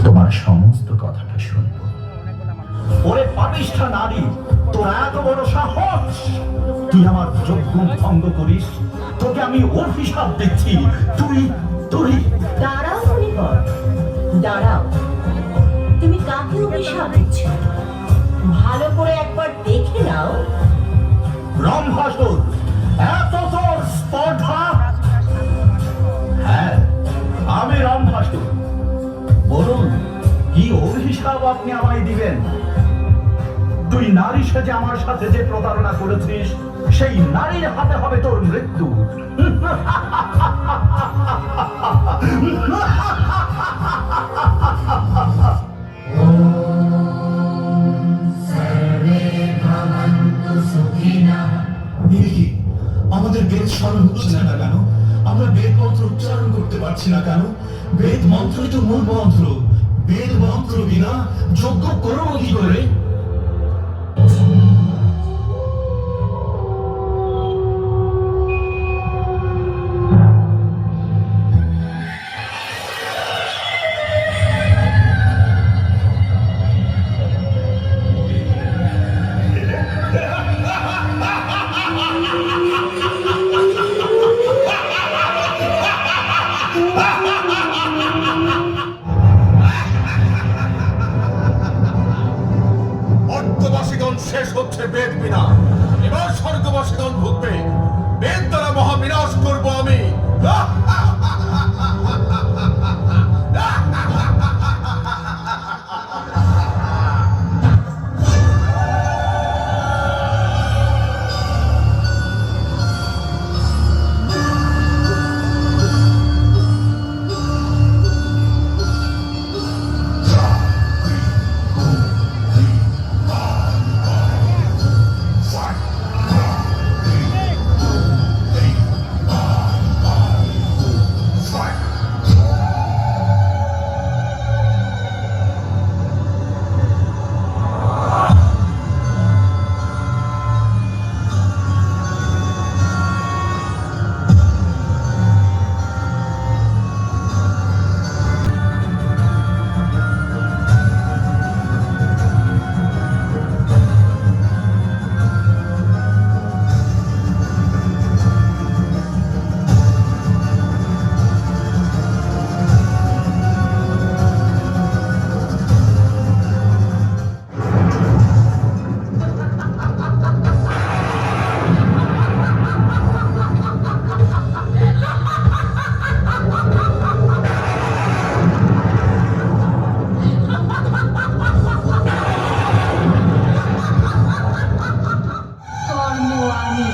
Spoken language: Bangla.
তোমার সমস্ত কথাটা শুনব। ওরে পাপিষ্ঠা নারী, তোর এত বড় সাহস! তুই আমার যজ্ঞ ভঙ্গ করিস? তোকে আমি অভিশাপ দিচ্ছি। তুই তুই দাঁড়াও মণিকর, দাঁড়াও। তুমি কাকে অভিশাপ দিচ্ছ ভালো করে একবার দেখে নাও। রম্ভাসুর, এত তোর স্পর্ধা! হ্যাঁ, আমি রম্ভাসুর। বলুন, কি অভিশাপ আপনি আমায় দিবেন? তুই নারী সেজে আমার সাথে যে প্রতারণা করেছিস, সেই নারীর হাতে হবে তোর মৃত্যু। আমাদের বেদ স্মরণ হচ্ছে না কেন? আমরা বেদ মন্ত্র উচ্চারণ করতে পারছি না কেন? বেদ মন্ত্রই তো মূল মন্ত্র। বেদ মন্ত্র বিনা যজ্ঞ করবো কি করে? অর্ধবাসীগণ শেষ হচ্ছে বেদ বিনা, এবার স্বর্গবাসীগণ ভুগবে। বেদ দ্বারা মহাবিনাশ করব আমি। কর্ম আমি,